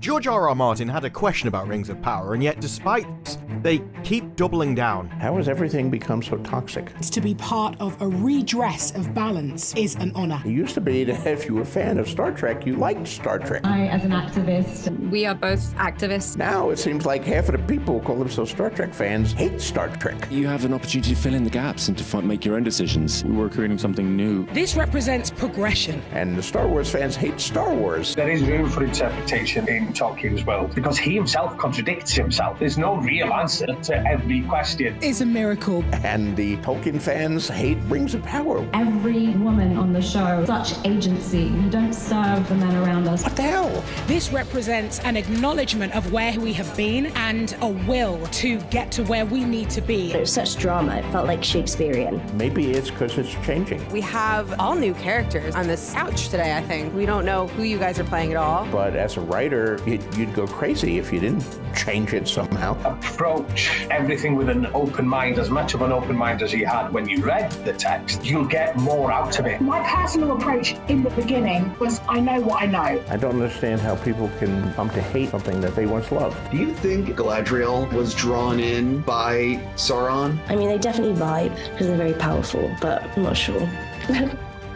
George R.R. Martin had a question about Rings of Power, and yet despite this, they keep doubling down. How has everything become so toxic? To be part of a redress of balance is an honor. It used to be that if you were a fan of Star Trek, you liked Star Trek. I, as an activist, we are both activists. Now it seems like half of the people who call themselves Star Trek fans hate Star Trek. You have an opportunity to fill in the gaps and to make your own decisions. We're creating something new. This represents progression. And the Star Wars fans hate Star Wars. There is room for interpretation in Tolkien's world because he himself contradicts himself. There's no real answer to every question. It's a miracle. And the Tolkien fans hate Rings of Power. Every woman on the show, such agency. We don't serve the men around us. What the hell? This represents an acknowledgement of where we have been and a will to get to where we need to be. There's such drama, it felt like Shakespearean. Maybe it's because it's changing. We have all new characters on this couch today, I think. We don't know who you guys are playing at all. But as a writer, you'd go crazy if you didn't change it somehow. Approach everything with an open mind, as much of an open mind as you had when you read the text. You'll get more out of it. My personal approach in the beginning was, I know what I know. I don't understand how people can come to hate something that they once loved. Do you think Galadriel was drawn in by Sauron? I mean, they definitely vibe because they're very powerful, but I'm not sure.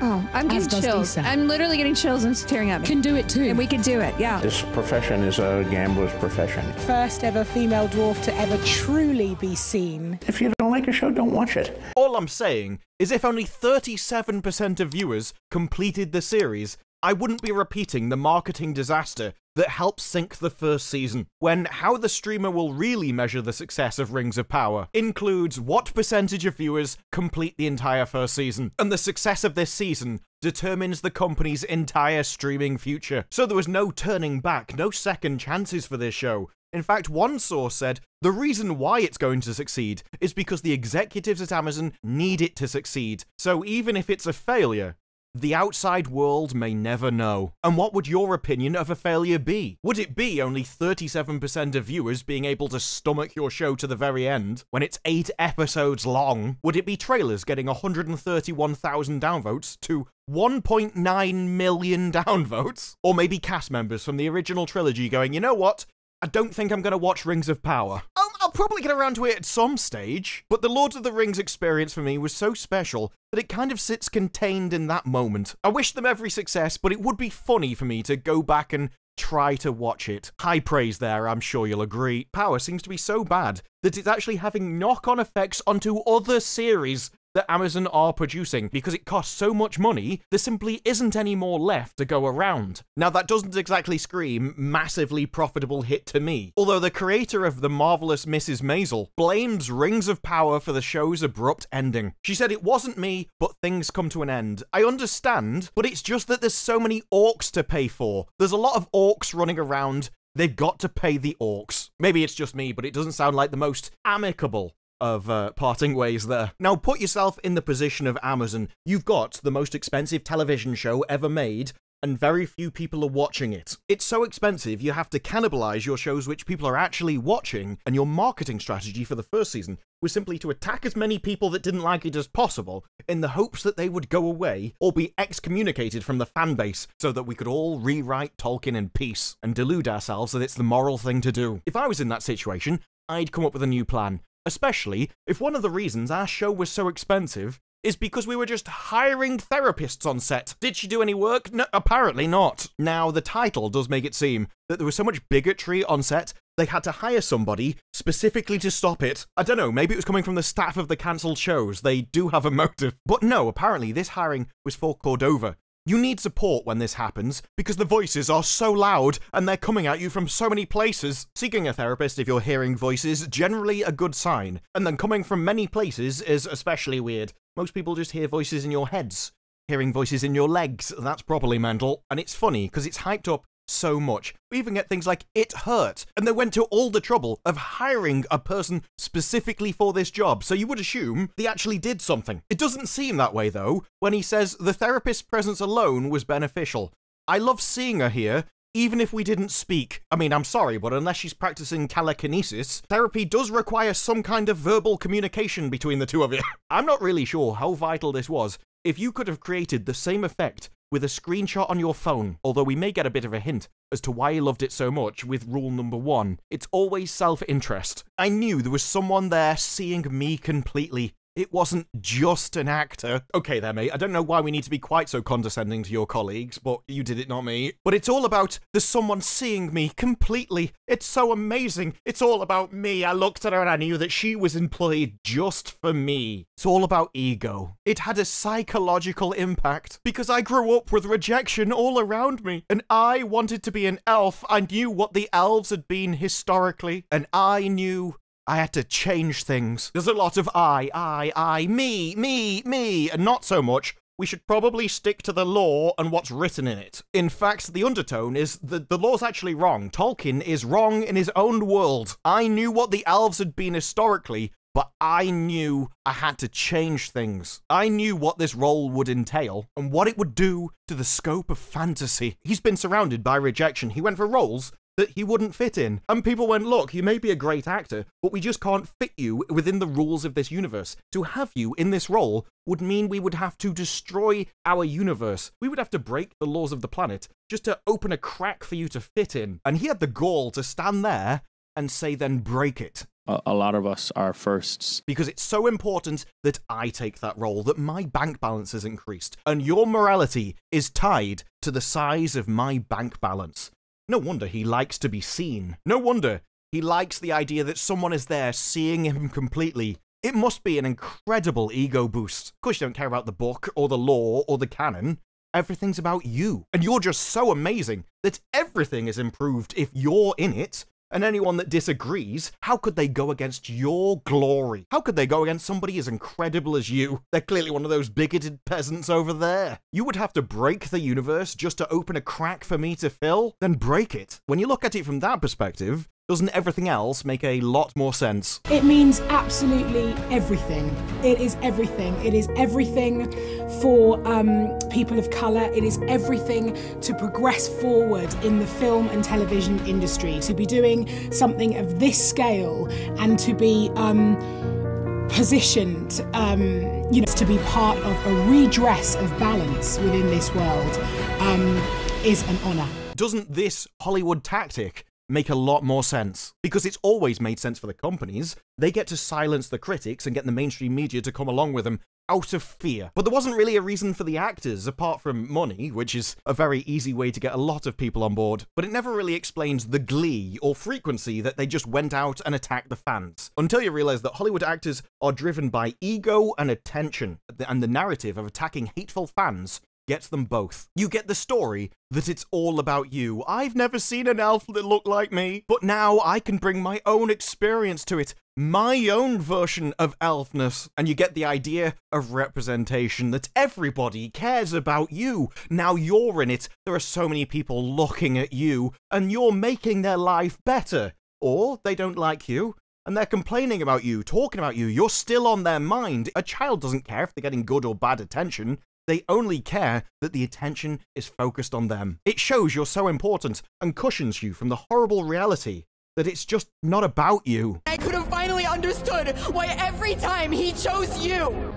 Oh, I'm getting chills. I'm literally getting chills and tearing up. Can do it too. And we can do it, yeah. This profession is a gambler's profession. First ever female dwarf to ever truly be seen. If you don't like a show, don't watch it. All I'm saying is if only 37% of viewers completed the series, I wouldn't be repeating the marketing disaster that helped sink the first season, when how the streamer will really measure the success of Rings of Power includes what percentage of viewers complete the entire first season, and the success of this season determines the company's entire streaming future. So there was no turning back, no second chances for this show. In fact, one source said the reason why it's going to succeed is because the executives at Amazon need it to succeed. So even if it's a failure, the outside world may never know. And what would your opinion of a failure be? Would it be only 37% of viewers being able to stomach your show to the very end, when it's 8 episodes long? Would it be trailers getting 131,000 downvotes to 1.9 million downvotes? Or maybe cast members from the original trilogy going, you know what? I don't think I'm going to watch Rings of Power. I'll probably get around to it at some stage, but the Lord of the Rings experience for me was so special that it kind of sits contained in that moment. I wish them every success, but it would be funny for me to go back and try to watch it. High praise there, I'm sure you'll agree. Power seems to be so bad that it's actually having knock-on effects onto other series that Amazon are producing. Because it costs so much money, there simply isn't any more left to go around. Now that doesn't exactly scream massively profitable hit to me, although the creator of The Marvelous Mrs. Maisel blames Rings of Power for the show's abrupt ending. She said, it wasn't me, but things come to an end. I understand, but it's just that there's so many orcs to pay for. There's a lot of orcs running around. They've got to pay the orcs. Maybe it's just me, but it doesn't sound like the most amicable of parting ways there. Now put yourself in the position of Amazon. You've got the most expensive television show ever made, and very few people are watching it. It's so expensive you have to cannibalize your shows which people are actually watching, and your marketing strategy for the first season was simply to attack as many people that didn't like it as possible, in the hopes that they would go away or be excommunicated from the fan base, so that we could all rewrite Tolkien in peace, and delude ourselves that it's the moral thing to do. If I was in that situation, I'd come up with a new plan. Especially if one of the reasons our show was so expensive is because we were just hiring therapists on set. Did she do any work? No, apparently not. Now, the title does make it seem that there was so much bigotry on set, they had to hire somebody specifically to stop it. I don't know, maybe it was coming from the staff of the cancelled shows. They do have a motive. But no, apparently this hiring was for Cordova. You need support when this happens, because the voices are so loud and they're coming at you from so many places. Seeking a therapist if you're hearing voices, generally a good sign, and then coming from many places is especially weird. Most people just hear voices in your heads. Hearing voices in your legs, that's probably mental. And it's funny, because it's hyped up so much. We even get things like It Hurt, and they went to all the trouble of hiring a person specifically for this job, so you would assume they actually did something. It doesn't seem that way though, when he says the therapist's presence alone was beneficial. I love seeing her here, even if we didn't speak. I mean, I'm sorry, but unless she's practicing telekinesis, therapy does require some kind of verbal communication between the two of you. I'm not really sure how vital this was. If you could have created the same effect with a screenshot on your phone, although we may get a bit of a hint as to why he loved it so much with rule number 1. It's always self-interest. I knew there was someone there seeing me completely. It wasn't just an actor. Okay there, mate, I don't know why we need to be quite so condescending to your colleagues, but you did it, not me. But it's all about there's someone seeing me completely. It's so amazing. It's all about me. I looked at her and I knew that she was employed just for me. It's all about ego. It had a psychological impact because I grew up with rejection all around me and I wanted to be an elf. I knew what the elves had been historically and I knew I had to change things. There's a lot of I, me, and not so much. We should probably stick to the lore and what's written in it. In fact, the undertone is that the lore's actually wrong. Tolkien is wrong in his own world. I knew what the elves had been historically, but I knew I had to change things. I knew what this role would entail and what it would do to the scope of fantasy. He's been surrounded by rejection. He went for roles that he wouldn't fit in. And people went, look, you may be a great actor, but we just can't fit you within the rules of this universe. To have you in this role would mean we would have to destroy our universe. We would have to break the laws of the planet just to open a crack for you to fit in. And he had the gall to stand there and say, then break it. A lot of us are firsts. Because it's so important that I take that role, that my bank balance is increased, and your morality is tied to the size of my bank balance. No wonder he likes to be seen. No wonder he likes the idea that someone is there seeing him completely. It must be an incredible ego boost. Of course you don't care about the book, or the lore, or the canon. Everything's about you. And you're just so amazing that everything is improved if you're in it. And anyone that disagrees, how could they go against your glory? How could they go against somebody as incredible as you? They're clearly one of those bigoted peasants over there. You would have to break the universe just to open a crack for me to fill? Then break it. When you look at it from that perspective, doesn't everything else make a lot more sense? It means absolutely everything. It is everything. It is everything for people of colour. It is everything to progress forward in the film and television industry. To be doing something of this scale and to be positioned, to be part of a redress of balance within this world is an honour. Doesn't this Hollywood tactic make a lot more sense? Because it's always made sense for the companies. They get to silence the critics and get the mainstream media to come along with them out of fear. But there wasn't really a reason for the actors apart from money, which is a very easy way to get a lot of people on board. But it never really explains the glee or frequency that they just went out and attacked the fans. Until you realize that Hollywood actors are driven by ego and attention, and the narrative of attacking hateful fans gets them both. You get the story that it's all about you. I've never seen an elf that looked like me, but now I can bring my own experience to it, my own version of elfness. And you get the idea of representation, that everybody cares about you. Now you're in it. There are so many people looking at you, and you're making their life better. Or they don't like you, and they're complaining about you, talking about you. You're still on their mind. A child doesn't care if they're getting good or bad attention. They only care that the attention is focused on them. It shows you're so important and cushions you from the horrible reality that it's just not about you. I could have finally understood why every time he chose you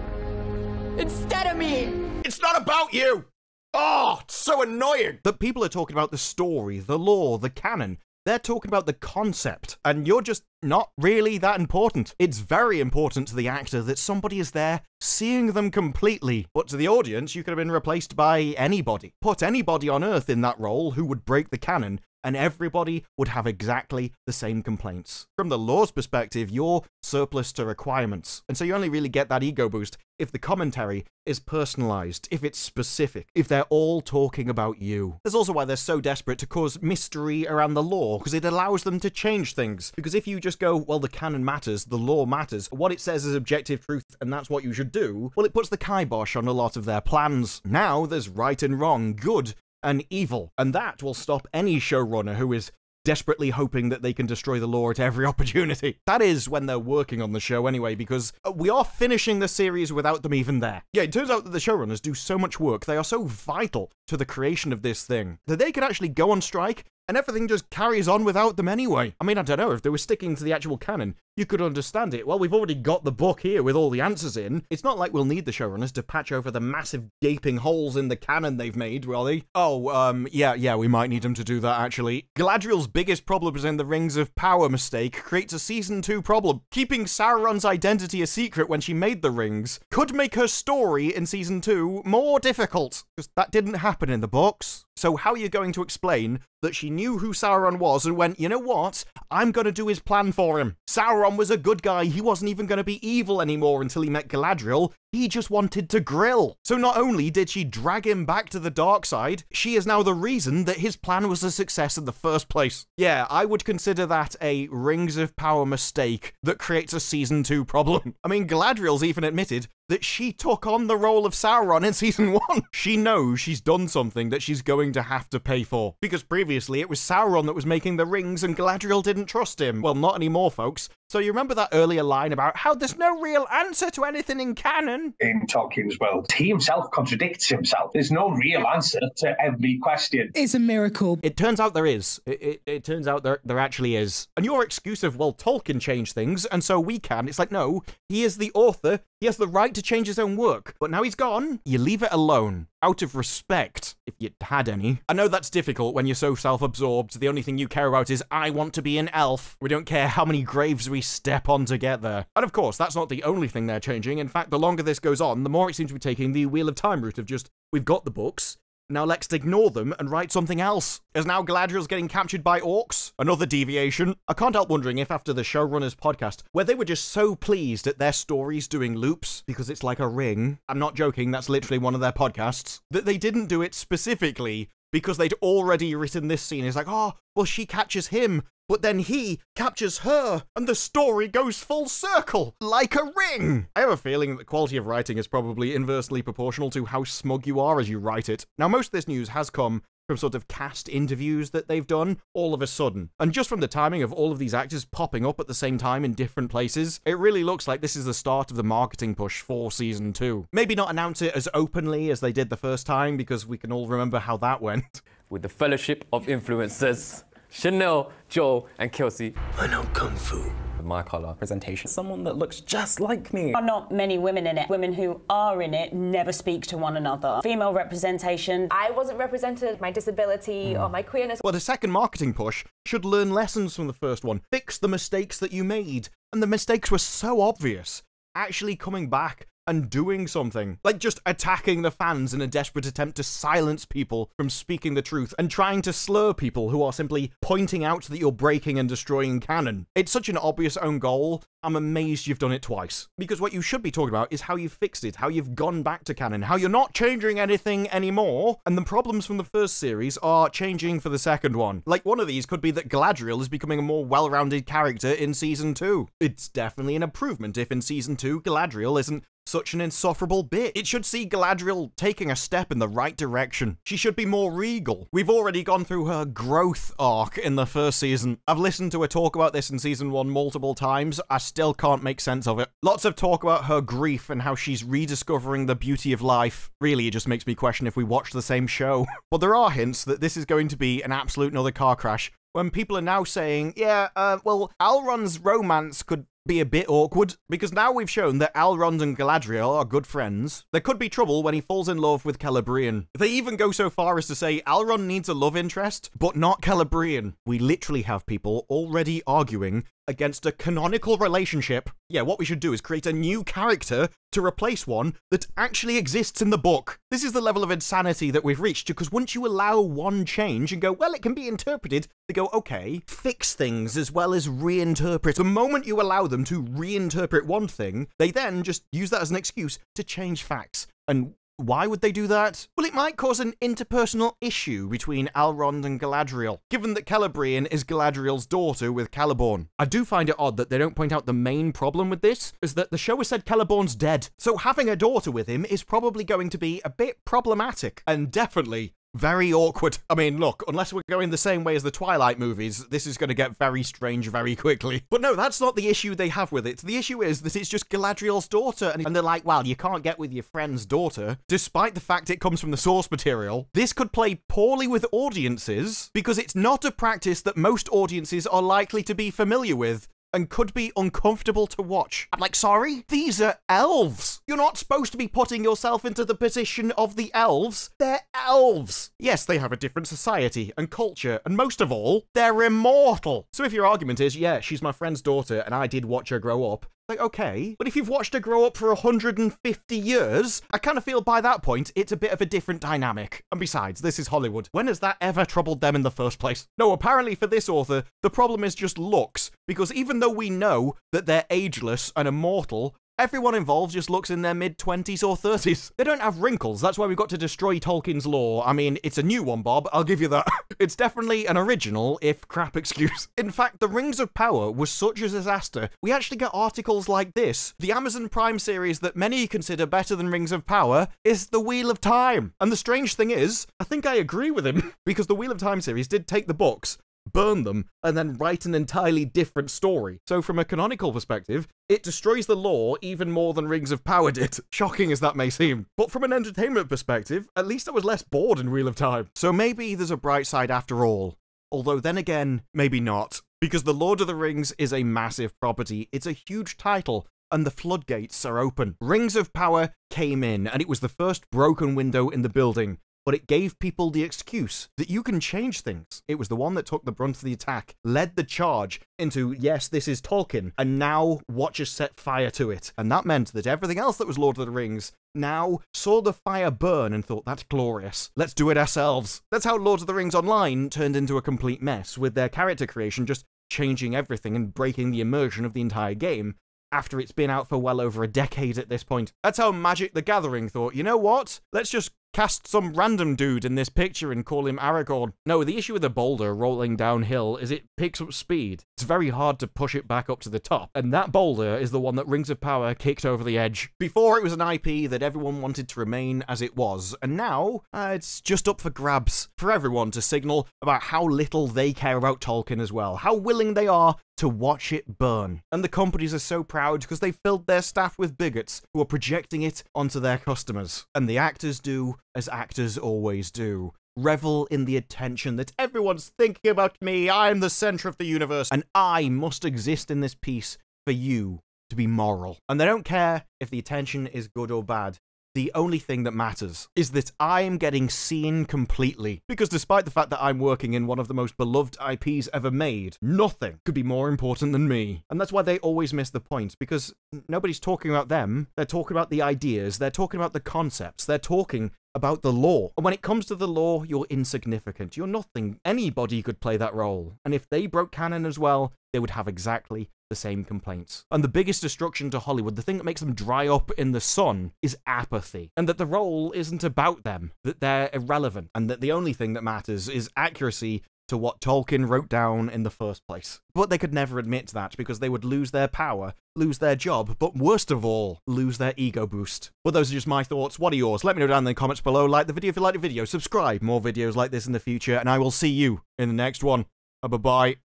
instead of me. It's not about you! Oh, it's so annoying! That people are talking about the story, the lore, the canon. They're talking about the concept, and you're just not really that important. It's very important to the actor that somebody is there seeing them completely, but to the audience, you could have been replaced by anybody. Put anybody on Earth in that role who would break the canon, and everybody would have exactly the same complaints. From the lore's perspective, you're surplus to requirements, and so you only really get that ego boost if the commentary is personalized, if it's specific, if they're all talking about you. There's also why they're so desperate to cause mystery around the lore, because it allows them to change things. Because if you just go, well, the canon matters, the lore matters, what it says is objective truth, and that's what you should do, well, it puts the kibosh on a lot of their plans. Now there's right and wrong, good and evil, and that will stop any showrunner who is desperately hoping that they can destroy the lore at every opportunity. That is when they're working on the show anyway, because we are finishing the series without them even there. Yeah, it turns out that the showrunners do so much work, they are so vital to the creation of this thing, that they could actually go on strike and everything just carries on without them anyway. I mean, I don't know, if they were sticking to the actual canon, you could understand it. Well, we've already got the book here with all the answers in. It's not like we'll need the showrunners to patch over the massive gaping holes in the canon they've made, will they? Oh, yeah, we might need them to do that, actually. Galadriel's biggest problem is in the Rings of Power mistake creates a Season 2 problem. Keeping Sauron's identity a secret when she made the rings could make her story in Season 2 more difficult, because that didn't happen in the books. So how are you going to explain that she knew who Sauron was and went, you know what, I'm going to do his plan for him. Sauron was a good guy, he wasn't even going to be evil anymore until he met Galadriel, he just wanted to grill. So not only did she drag him back to the dark side, she is now the reason that his plan was a success in the first place. Yeah, I would consider that a Rings of Power mistake that creates a Season 2 problem. I mean, Galadriel's even admitted that she took on the role of Sauron in Season 1. She knows she's done something that she's going to have to pay for, because previously it was Sauron that was making the rings and Galadriel didn't trust him. Well, not anymore, folks. So you remember that earlier line about how there's no real answer to anything in canon? In Tolkien's world, he himself contradicts himself. There's no real answer to every question. It's a miracle. It turns out there is. It turns out there actually is. And your excuse of, well, Tolkien changed things, and so we can. It's like, no, he is the author. He has the right to change his own work. But now he's gone, you leave it alone. Out of respect, if you had any. I know that's difficult when you're so self-absorbed. The only thing you care about is, I want to be an elf. We don't care how many graves we step on to get there. And of course, that's not the only thing they're changing. In fact, the longer this goes on, the more it seems to be taking the Wheel of Time route of just, we've got the books, now let's ignore them and write something else. As now Galadriel's getting captured by orcs. Another deviation. I can't help wondering if after the showrunners podcast, where they were just so pleased at their stories doing loops, because it's like a ring, I'm not joking, that's literally one of their podcasts, that they didn't do it specifically because they'd already written this scene. It's like, oh, well, she catches him, but then he captures her, and the story goes full circle, like a ring. I have a feeling that the quality of writing is probably inversely proportional to how smug you are as you write it. Now, most of this news has come from sort of cast interviews that they've done all of a sudden. And just from the timing of all of these actors popping up at the same time in different places, it really looks like this is the start of the marketing push for Season 2. Maybe not announce it as openly as they did the first time, because we can all remember how that went. With the Fellowship of Influencers, Chanel, Joel, and Kelsey. I know Kung Fu. My colour. Presentation. Someone that looks just like me. There are not many women in it. Women who are in it never speak to one another. Female representation. I wasn't represented, my disability or my queerness. Well, the second marketing push should learn lessons from the first one. Fix the mistakes that you made. And the mistakes were so obvious. Actually coming back and doing something. Like just attacking the fans in a desperate attempt to silence people from speaking the truth and trying to slur people who are simply pointing out that you're breaking and destroying canon. It's such an obvious own goal. I'm amazed you've done it twice. Because what you should be talking about is how you've fixed it, how you've gone back to canon, how you're not changing anything anymore, and the problems from the first series are changing for the second one. Like, one of these could be that Galadriel is becoming a more well-rounded character in Season 2. It's definitely an improvement if in Season 2 Galadriel isn't such an insufferable bit. It should see Galadriel taking a step in the right direction. She should be more regal. We've already gone through her growth arc in the first season. I've listened to her talk about this in Season 1 multiple times. I still can't make sense of it. Lots of talk about her grief and how she's rediscovering the beauty of life. Really, it just makes me question if we watch the same show. But there are hints that this is going to be an absolute another car crash, when people are now saying, yeah, well, Elrond's romance could be a bit awkward, because now we've shown that Elrond and Galadriel are good friends. There could be trouble when he falls in love with Celebrian. They even go so far as to say Elrond needs a love interest, but not Celebrian. We literally have people already arguing against a canonical relationship. Yeah, what we should do is create a new character to replace one that actually exists in the book. This is the level of insanity that we've reached, because once you allow one change and go, well, it can be interpreted, they go, okay, fix things as well as reinterpret. The moment you allow them to reinterpret one thing, they then just use that as an excuse to change facts. And why would they do that? Well, it might cause an interpersonal issue between Elrond and Galadriel, given that Celebrian is Galadriel's daughter with Celeborn. I do find it odd that they don't point out the main problem with this, is that the show has said Celeborn's dead, so having a daughter with him is probably going to be a bit problematic, and definitely Very awkward. I mean, look, unless we're going the same way as the Twilight movies, this is going to get very strange very quickly. But no, that's not the issue they have with it. The issue is that it's just Galadriel's daughter, and they're like, well, you can't get with your friend's daughter, despite the fact it comes from the source material. This could play poorly with audiences, because it's not a practice that most audiences are likely to be familiar with, and could be uncomfortable to watch. I'm like, sorry? These are elves. You're not supposed to be putting yourself into the position of the elves. They're elves. Yes, they have a different society and culture, and most of all, they're immortal. So if your argument is, yeah, she's my friend's daughter, and I did watch her grow up, like, okay, but if you've watched her grow up for 150 years, I kind of feel by that point, it's a bit of a different dynamic. And besides, this is Hollywood. When has that ever troubled them in the first place? No, apparently for this author, the problem is just looks, because even though we know that they're ageless and immortal, everyone involved just looks in their mid-20s or 30s. They don't have wrinkles. That's why we've got to destroy Tolkien's lore. I mean, it's a new one, Bob. I'll give you that. It's definitely an original, if crap excuse. In fact, the Rings of Power was such a disaster. We actually get articles like this. The Amazon Prime series that many consider better than Rings of Power is The Wheel of Time. And the strange thing is, I think I agree with him, because the Wheel of Time series did take the books, burn them, and then write an entirely different story. So from a canonical perspective, it destroys the lore even more than Rings of Power did. Shocking as that may seem. But from an entertainment perspective, at least I was less bored in Wheel of Time. So maybe there's a bright side after all. Although then again, maybe not. Because The Lord of the Rings is a massive property. It's a huge title, and the floodgates are open. Rings of Power came in, and it was the first broken window in the building. But it gave people the excuse that you can change things. It was the one that took the brunt of the attack, led the charge into, yes, this is Tolkien, and now watch us set fire to it. And that meant that everything else that was Lord of the Rings now saw the fire burn and thought, that's glorious. Let's do it ourselves. That's how Lord of the Rings Online turned into a complete mess, with their character creation just changing everything and breaking the immersion of the entire game, after it's been out for well over a decade at this point. That's how Magic the Gathering thought, you know what? Let's just cast some random dude in this picture and call him Aragorn. No, the issue with a boulder rolling downhill is it picks up speed. It's very hard to push it back up to the top, and that boulder is the one that Rings of Power kicked over the edge. Before, it was an IP that everyone wanted to remain as it was, and now, it's just up for grabs for everyone to signal about how little they care about Tolkien as well, how willing they are to watch it burn. And the companies are so proud because they filled their staff with bigots who are projecting it onto their customers. And the actors do as actors always do. Revel in the attention that everyone's thinking about me, I'm the center of the universe, and I must exist in this piece for you to be moral. And they don't care if the attention is good or bad. The only thing that matters is that I am getting seen completely. Because despite the fact that I'm working in one of the most beloved IPs ever made, nothing could be more important than me. And that's why they always miss the point, because nobody's talking about them. They're talking about the ideas. They're talking about the concepts. They're talking about the lore. And when it comes to the lore, you're insignificant. You're nothing. Anybody could play that role. And if they broke canon as well, they would have exactly the same complaints. And the biggest destruction to Hollywood, the thing that makes them dry up in the sun, is apathy. And that the role isn't about them, that they're irrelevant, and that the only thing that matters is accuracy to what Tolkien wrote down in the first place. But they could never admit that, because they would lose their power, lose their job, but worst of all, lose their ego boost. But those are just my thoughts. What are yours? Let me know down in the comments below. Like the video if you like the video, subscribe, more videos like this in the future, and I will see you in the next one. Bye-bye.